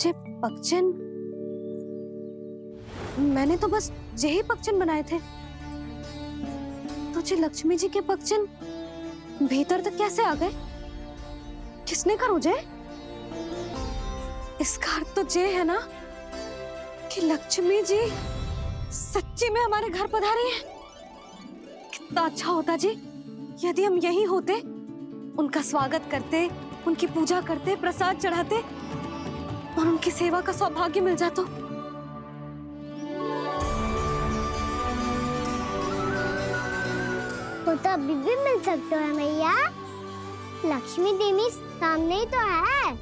जे पगचन, मैंने तो बस यही पगचन बनाए थे। तो जे लक्ष्मी जी के पगचन भीतर तक कैसे आ गए? किसने करो जे? इसका अर्थ तो जे है ना कि लक्ष्मी जी सच्ची में हमारे घर पधारी हैं। कितना अच्छा होता जी यदि हम यही होते, उनका स्वागत करते, उनकी पूजा करते, प्रसाद चढ़ाते और उनकी सेवा का सौभाग्य मिल जाता। तो अभी भी मिल सकते हो मैया, लक्ष्मी देवी सामने ही तो है।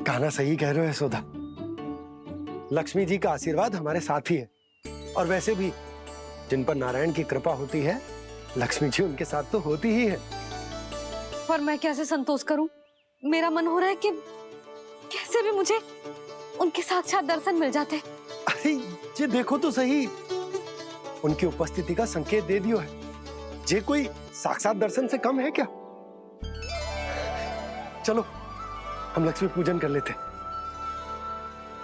कहना सही कह रहे हो यशोदा, लक्ष्मी जी का आशीर्वाद हमारे साथ ही है। और वैसे भी जिन पर नारायण की कृपा होती है, लक्ष्मी जी उनके साथ तो होती ही है। पर मैं कैसे संतोष करूं? मेरा मन हो रहा है कि कैसे भी मुझे उनके साक्षात दर्शन मिल जाते। अरे ये देखो तो सही, उनकी उपस्थिति का संकेत दे दियो है। ये कोई साक्षात दर्शन से कम है क्या? चलो हम लक्ष्मी पूजन कर लेते।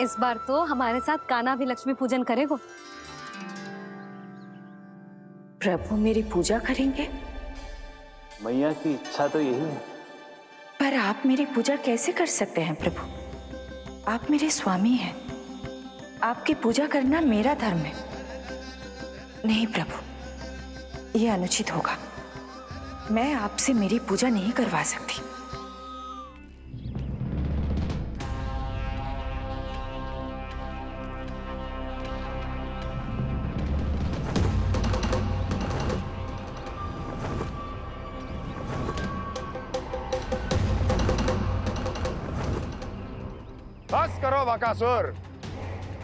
इस बार तो हमारे साथ कान्हा भी लक्ष्मी पूजन करेगा। प्रभु मेरी पूजा करेंगे? मैया की इच्छा तो यही है। पर आप मेरी पूजा कैसे कर सकते हैं प्रभु? आप मेरे स्वामी हैं, आपकी पूजा करना मेरा धर्म है। नहीं प्रभु, यह अनुचित होगा। मैं आपसे मेरी पूजा नहीं करवा सकती। बस करो बकासुर,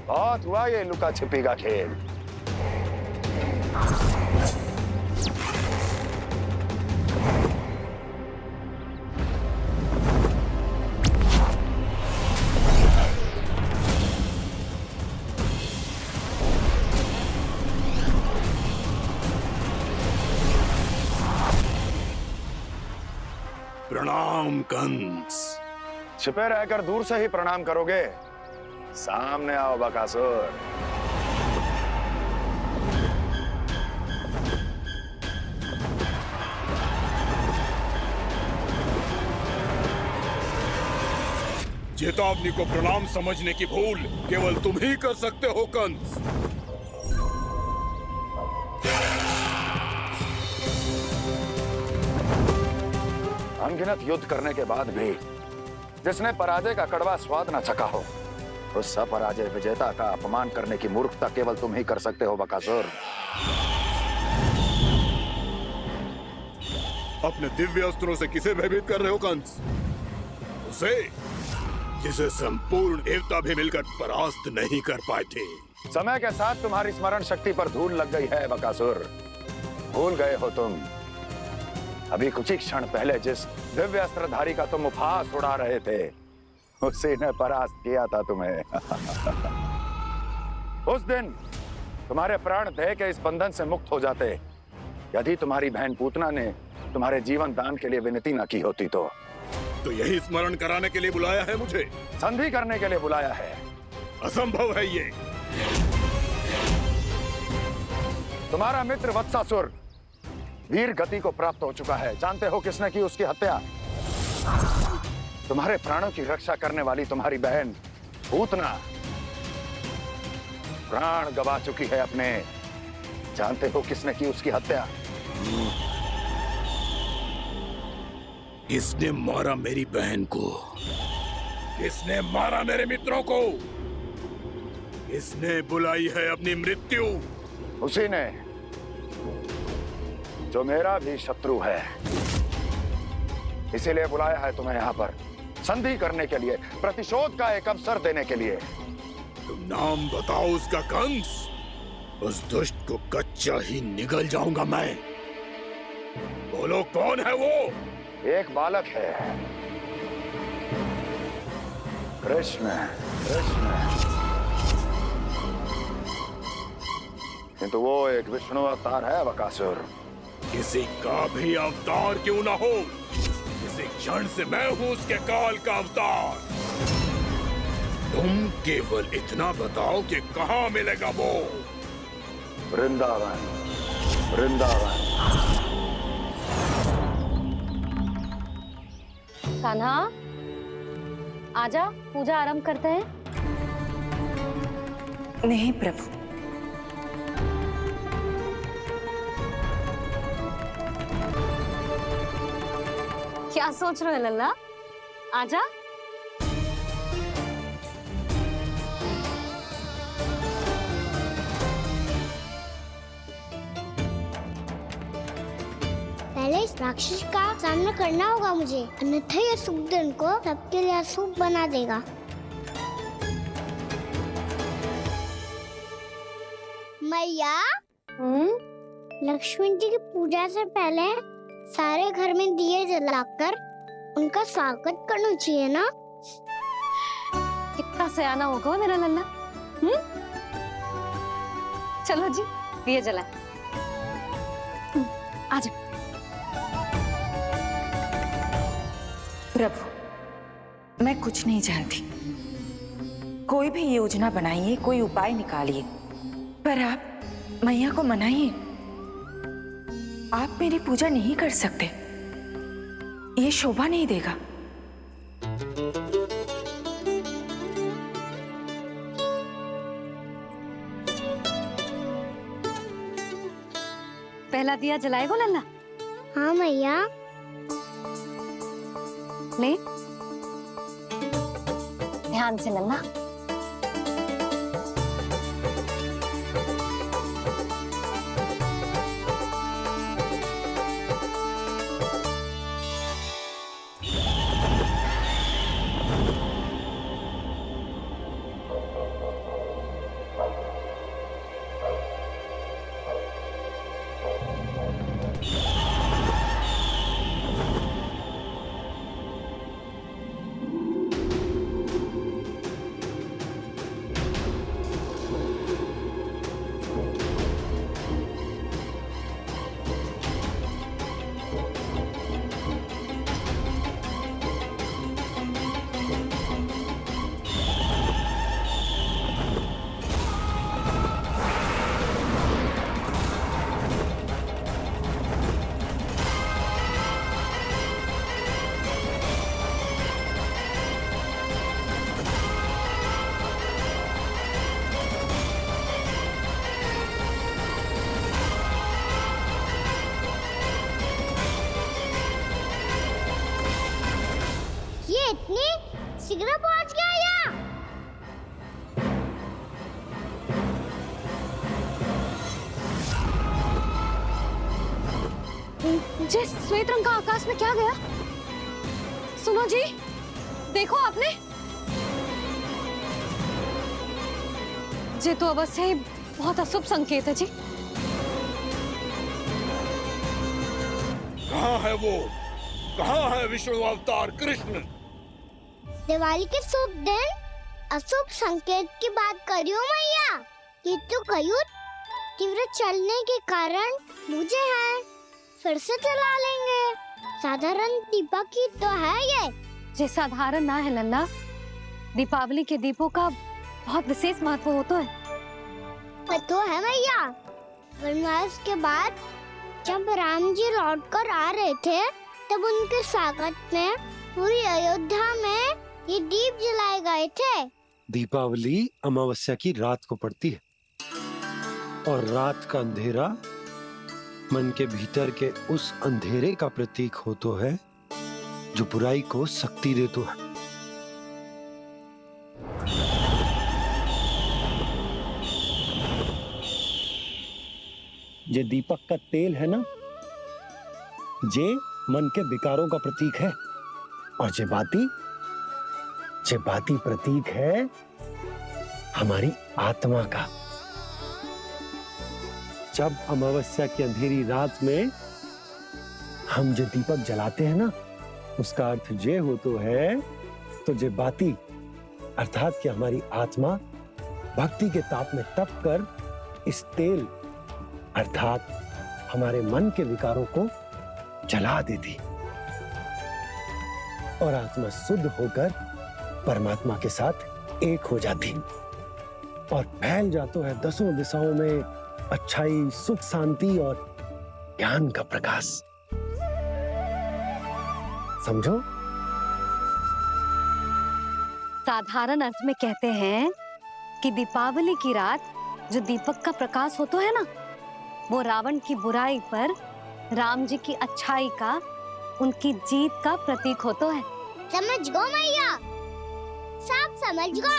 बहुत हुआ ये लुका छिपी का खेल। प्रणाम कंस। छिपे रहकर दूर से ही प्रणाम करोगे? सामने आओ बकासुर। चेतावनी को प्रणाम समझने की भूल केवल तुम ही कर सकते हो कंस। अनगिनत युद्ध करने के बाद भी जिसने पराजय का कड़वा स्वाद न चखा हो, उस अपराजय विजेता का अपमान करने की मूर्खता केवल तुम ही कर सकते हो बकासुर। अपने दिव्य अस्त्रों से किसे भयभीत कर रहे हो कंस? उसे जिसे संपूर्ण देवता भी मिलकर परास्त नहीं कर पाए थे। समय के साथ तुम्हारी स्मरण शक्ति पर धूल लग गई है बकासुर। भूल गए हो तुम अभी कुछ ही क्षण पहले जिस दिव्य अस्त्रधारी का तुम उपहास उड़ा रहे थे, उसी ने परास्त किया था तुम्हें। उस दिन तुम्हारे प्राण देह के इस बंधन से मुक्त हो जाते यदि तुम्हारी बहन पूतना ने तुम्हारे जीवन दान के लिए विनती न की होती। तो यही स्मरण कराने के लिए बुलाया है मुझे? संधि करने के लिए बुलाया है। असंभव है ये। तुम्हारा मित्र वत्सासुर वीर गति को प्राप्त हो चुका है। जानते हो किसने की उसकी हत्या? तुम्हारे प्राणों की रक्षा करने वाली तुम्हारी बहन पूतना प्राण गवा चुकी है अपने। जानते हो किसने की उसकी हत्या? किसने मारा मेरी बहन को? किसने मारा मेरे मित्रों को? किसने बुलाई है अपनी मृत्यु? उसी ने जो मेरा भी शत्रु है। इसीलिए बुलाया है तुम्हें यहाँ पर संधि करने के लिए, प्रतिशोध का एक अवसर देने के लिए। तुम नाम बताओ उसका कंस। उस दुष्ट को कच्चा ही निगल जाऊंगा मैं। बोलो कौन है वो? एक बालक है, कृष्ण। किंतु वो एक विष्णु अवतार है बकासुर। किसी का भी अवतार क्यों ना हो, किसी क्षण से मैं हूं उसके काल का अवतार। तुम केवल इतना बताओ कि कहां मिलेगा वो। वृंदावन, वृंदावन। कान्हा, आजा, पूजा आरंभ करते हैं। नहीं प्रभु, क्या सोच रहे हो लल्ला? आजा। पहले इस राक्षस का सामना करना होगा मुझे, अन्यथा ये शुभ दिन को सबके लिए अशुभ बना देगा। मैया, लक्ष्मी जी की पूजा से पहले सारे घर में दिए जलाकर उनका स्वागत करना चाहिए ना। कितना सयाना होगा मेरा लल्ला। चलो जी, दिए जलाए। आजा। प्रभु मैं कुछ नहीं जानती। कोई भी योजना बनाइए, कोई उपाय निकालिए, पर आप मैया को मनाइए। आप मेरी पूजा नहीं कर सकते, ये शोभा नहीं देगा। पहला दिया जलाएगो लल्ला? हाँ मैया। ले, ध्यान से लल्ला। इतनी शीघ्र पहुंच गया यहाँ। जे श्वेत रंग का आकाश में क्या गया? सुनो जी, देखो आपने। जे तो अवश्य ही बहुत अशुभ संकेत है जी। कहाँ है वो? कहाँ है विष्णु अवतार कृष्ण? दिवाली के शुभ दिन अशुभ संकेत की बात करियो मैया। ये तो कयूत तीव्र चलने के कारण मुझे है, फिर से चला लेंगे। साधारण दीपक ही तो है ये साधारण ना है लल्ला। दीपावली के दीपों का बहुत विशेष महत्व होता है। तो है मैया। वनवास के बाद जब राम जी लौटकर आ रहे थे, तब उनके स्वागत में पूरी अयोध्या में ये दीप जलाए गए थे। दीपावली अमावस्या की रात को पड़ती है और रात का अंधेरा मन के भीतर के उस अंधेरे का प्रतीक होता है जो बुराई को शक्ति देता है। ये दीपक का तेल है ना, जे मन के विकारों का प्रतीक है, और जे बाती प्रतीक है हमारी आत्मा का। जब अमावस्या की अंधेरी रात में हम जो दीपक जलाते हैं ना, उसका अर्थ जे हो तो है, तो जे बाती अर्थात कि हमारी आत्मा भक्ति के ताप में तप कर इस तेल अर्थात हमारे मन के विकारों को जला देती। और आत्मा शुद्ध होकर परमात्मा के साथ एक हो जाती और फैल जाता है दसों दिशाओं में अच्छाई, सुख, शांति और ज्ञान का प्रकाश। समझो? साधारण अर्थ में कहते हैं कि दीपावली की रात जो दीपक का प्रकाश होता है ना, वो रावण की बुराई पर राम जी की अच्छाई का, उनकी जीत का प्रतीक होता है। समझ गो मैया, सब समझ गो।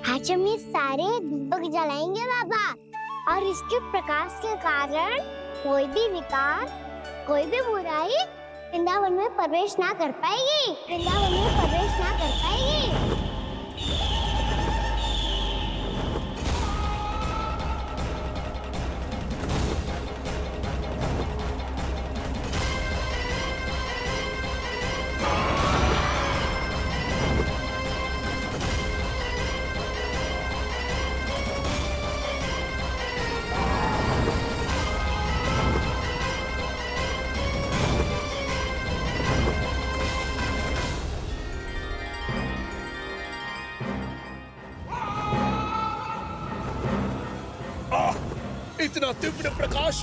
आज हम ये सारे दीपक जलाएंगे बाबा, और इसके प्रकाश के कारण कोई भी विकार, कोई भी बुराई वृंदावन में प्रवेश ना कर पाएगी, वृंदावन में प्रवेश ना कर पाएगी। इतना तीव्र प्रकाश,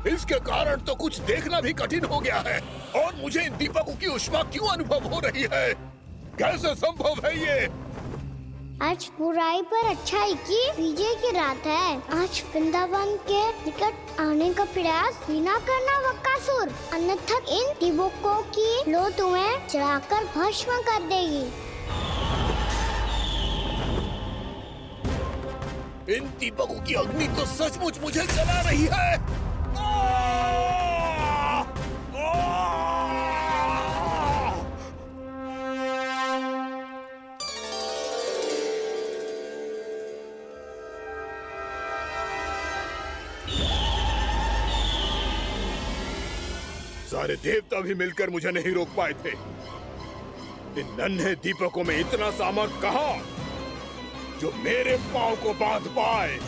इसके कारण तो कुछ देखना भी कठिन हो गया है। और मुझे इन दीपकों की उष्मा क्यों अनुभव हो रही है? कैसे संभव है ये? आज बुराई पर अच्छाई की विजय की रात है। आज वृंदावन के निकट आने का प्रयास भी ना करना बकासुर, अन्यथा इन दीपकों की लो तुम्हें जलाकर भस्म कर देगी। इन दीपकों की अग्नि तो सचमुच मुझे जला रही है। सारे देवता भी मिलकर मुझे नहीं रोक पाए थे। इन नन्हे दीपकों में इतना सामर्थ कहां जो मेरे पांव को बांध पाए।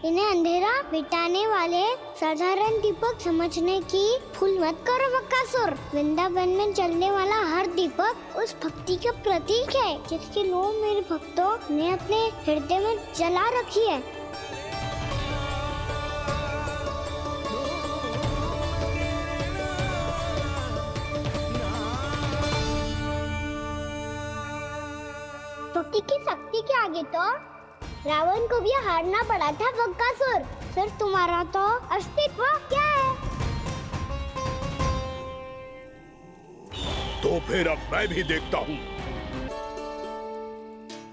इन्हें अंधेरा मिटाने वाले साधारण दीपक समझने की भूल मत करो बकासुर। वृंदावन में जलने वाला हर दीपक उस भक्ति का प्रतीक है जिसकी लो मेरे भक्तों ने अपने हृदय में जला रखी है। भक्ति की शक्ति के आगे तो रावण को भी हारना पड़ा था बकासुर। फिर तुम्हारा तो अस्तित्व क्या है? तो फिर अब मैं भी देखता हूँ।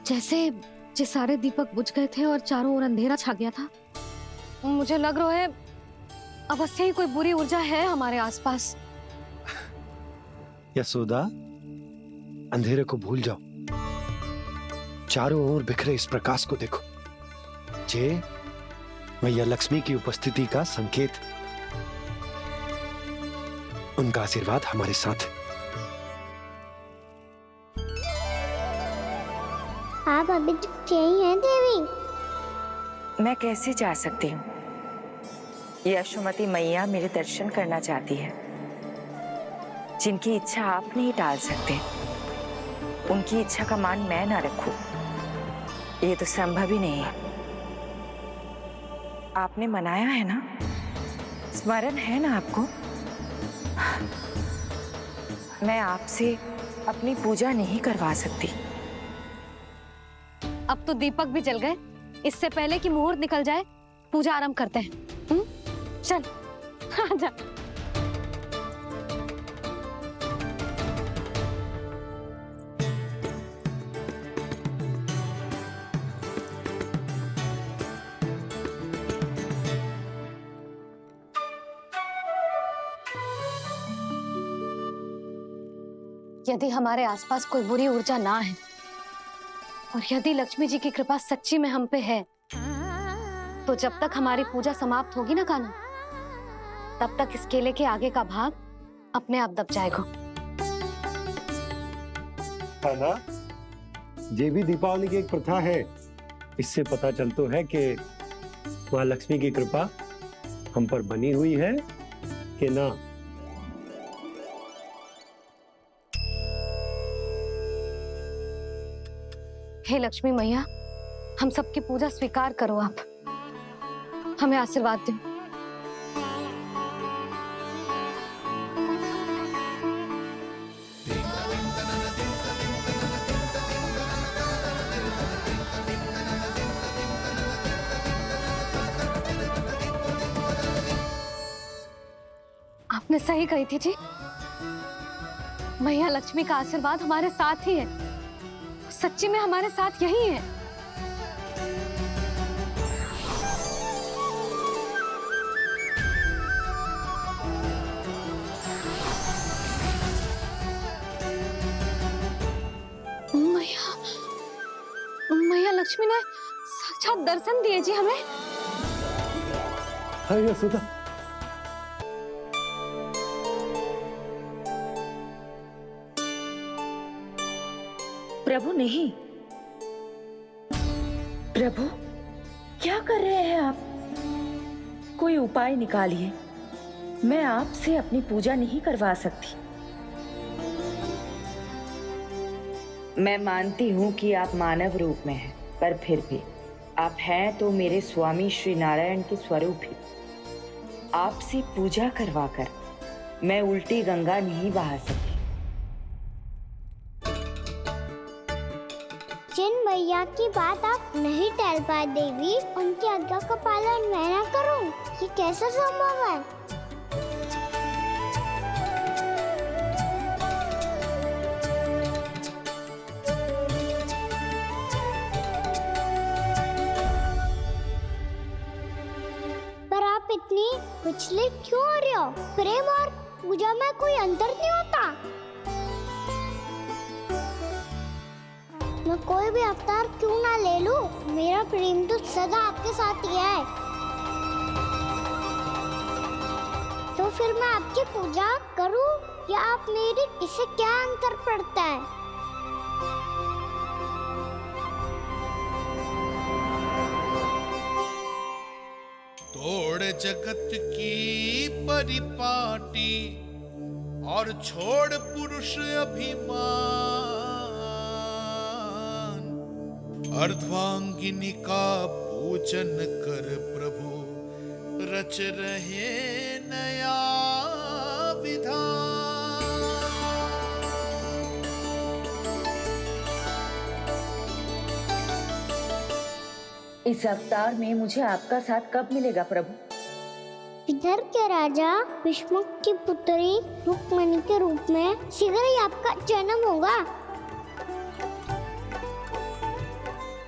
जैसे ये सारे दीपक बुझ गए थे और चारों ओर अंधेरा छा गया था, मुझे लग रहा है अवश्य ही कोई बुरी ऊर्जा है हमारे आसपास। यशोदा, अंधेरे को भूल जाओ, चारों ओर बिखरे इस प्रकाश को देखो। जे मैया लक्ष्मी की उपस्थिति का संकेत, उनका आशीर्वाद हमारे साथ है। आप अभी तक यही हैं देवी? मैं कैसे जा सकती हूँ? यशोमती मैया मेरे दर्शन करना चाहती है। जिनकी इच्छा आप नहीं टाल सकते, उनकी इच्छा का मान मैं ना रखूं, ये तो संभव ही नहीं है। आपने मनाया है ना, स्मरण है ना आपको? मैं आपसे अपनी पूजा नहीं करवा सकती। अब तो दीपक भी जल गए, इससे पहले कि मुहूर्त निकल जाए पूजा आरंभ करते हैं। चल आजा। यदि हमारे आसपास कोई बुरी ऊर्जा ना है और यदि लक्ष्मी जी की कृपा सच्ची में हम पे है, तो जब तक हमारी पूजा समाप्त होगी ना कान्हा, तब तक इस केले के आगे का भाग अपने आप दब जाएगा। कान्हा, ये भी दीपावली की एक प्रथा है। इससे पता चलता है कि माँ लक्ष्मी की कृपा हम पर बनी हुई है कि ना। हे लक्ष्मी मैया, हम सबकी पूजा स्वीकार करो, आप हमें आशीर्वाद दो। आपने सही कही थी जी, मैया लक्ष्मी का आशीर्वाद हमारे साथ ही है, सच्ची में हमारे साथ यही है। मैया लक्ष्मी ने साक्षात दर्शन दिए जी हमें। हाँ यशोदा, प्रभु नहीं, प्रभु क्या कर रहे हैं आप? कोई उपाय निकालिए, मैं आपसे अपनी पूजा नहीं करवा सकती। मैं मानती हूँ कि आप मानव रूप में हैं, पर फिर भी आप हैं तो मेरे स्वामी श्री नारायण के स्वरूप ही। आपसे पूजा करवाकर मैं उल्टी गंगा नहीं बहा सकती। जिन मैया की बात आप नहीं टाल पाए देवी, उनकी आज्ञा का पालन मैं ना करूं, ये कैसे संभव है? पर आप इतनी विचलित क्यों हो रहे हो? प्रेम और पूजा में कोई अंतर नहीं होता। मैं कोई भी अवतार क्यों ना ले लूं, मेरा प्रेम तो सदा आपके साथ ही है। तो फिर मैं आपकी पूजा करूं या आप मेरी, इससे क्या अंतर पड़ता है? तोड़ जगत की परिपाटी और छोड़ पुरुष अभिमान, अर्धांगिनी का पूजन कर प्रभु, रच रहे नया विधान। इस अवतार में मुझे आपका साथ कब मिलेगा प्रभु? इधर के राजा भीष्मक की पुत्री रुक्मणी के रूप में शीघ्र ही आपका जन्म होगा।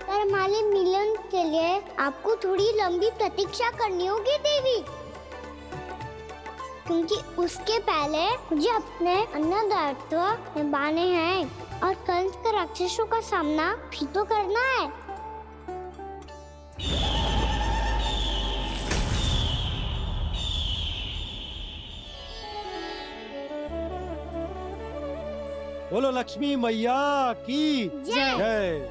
पर हमारे मिलन के लिए आपको थोड़ी लंबी प्रतीक्षा करनी होगी देवी, क्योंकि उसके पहले मुझे अपने अन्य दायित्व निभाने हैं और कंस के राक्षसों का सामना भी तो करना है। बोलो लक्ष्मी मैया की जय।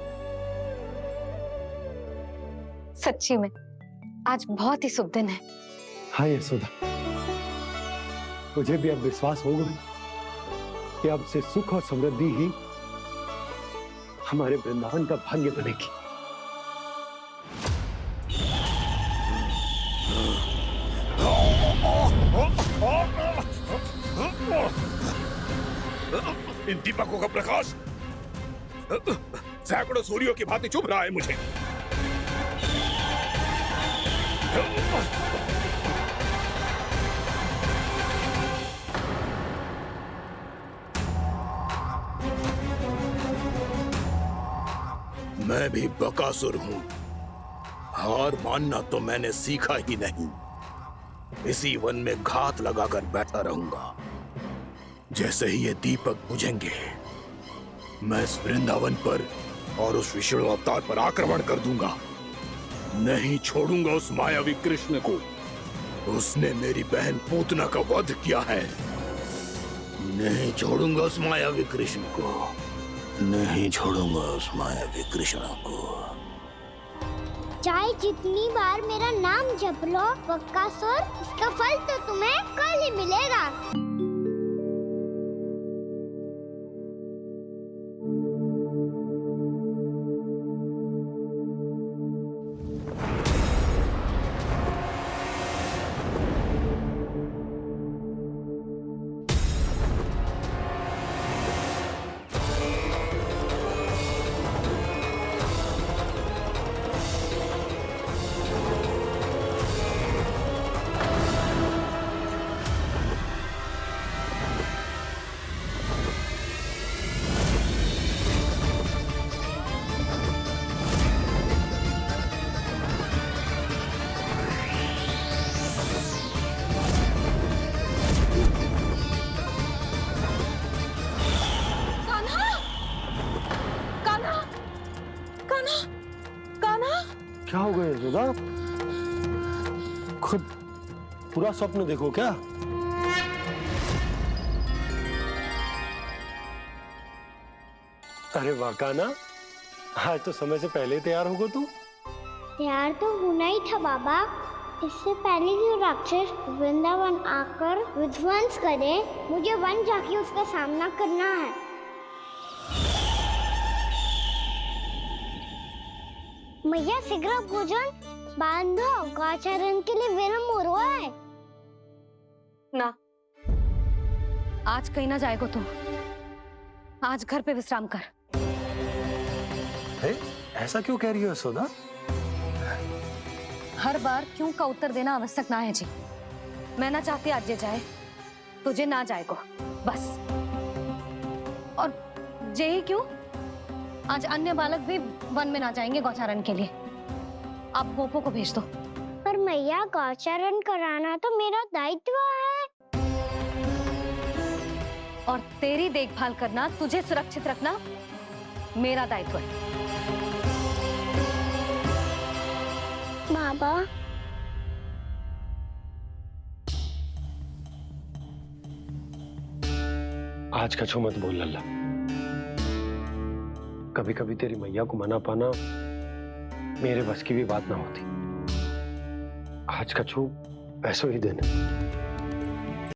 सच्ची में आज बहुत ही शुभ दिन है। हाँ यशोदा, मुझे भी अब विश्वास होगा कि अब से सुख और समृद्धि ही हमारे वृंदावन का भाग्य बनेगी। इन दीपकों का प्रकाश सैकड़ों सूर्यों की भांति चुभ रहा है मुझे। मैं भी बकासुर हूं, हार मानना तो मैंने सीखा ही नहीं। इसी वन में घात लगाकर बैठा रहूंगा। जैसे ही ये दीपक बुझेंगे, मैं इस वृंदावन पर और उस विष्णु अवतार पर आक्रमण कर दूंगा। नहीं छोड़ूंगा उस मायावी कृष्ण को। उसने मेरी बहन पूतना का वध किया है। नहीं छोड़ूंगा उस मायावी कृष्ण को। नहीं छोड़ूंगा उस मायावी कृष्ण को। चाहे जितनी बार मेरा नाम जप लो बकासुर, इसका फल तो तुम्हें कल ही मिलेगा। क्या हो गया यशोदा? खुद पूरा स्वप्न देखो क्या? अरे वाह कान्हा, आज तो समय से पहले तैयार होगा तू। तैयार तो होना ही था बाबा। इससे पहले कि राक्षस वृंदावन आकर विध्वंस करे, मुझे वन जाके उसका सामना करना है। मैया शीघ्र भोजन बांधो, गौचरण के लिए विलंब हो रहा है। ना, आज कहीं ना जाएगा तू। आज घर पे विश्राम कर। ऐसा क्यों कह रही हो यशोदा? हर बार क्यों का उत्तर देना आवश्यक ना है जी। मैं ना चाहती आज ये जाए, तुझे ना जाएगा बस। और यही क्यों, आज अन्य बालक भी वन में ना जाएंगे गौचारण के लिए। आप गोपो को भेज दो। पर मैया गौचरण कराना तो मेरा दायित्व है। और तेरी देखभाल करना, तुझे सुरक्षित रखना मेरा दायित्व है। बाबा, आज कछू मत बोल लल्ला। कभी कभी तेरी मैया को मना पाना मेरे बस की भी बात ना होती। आज कछू ऐसो ही दिन है।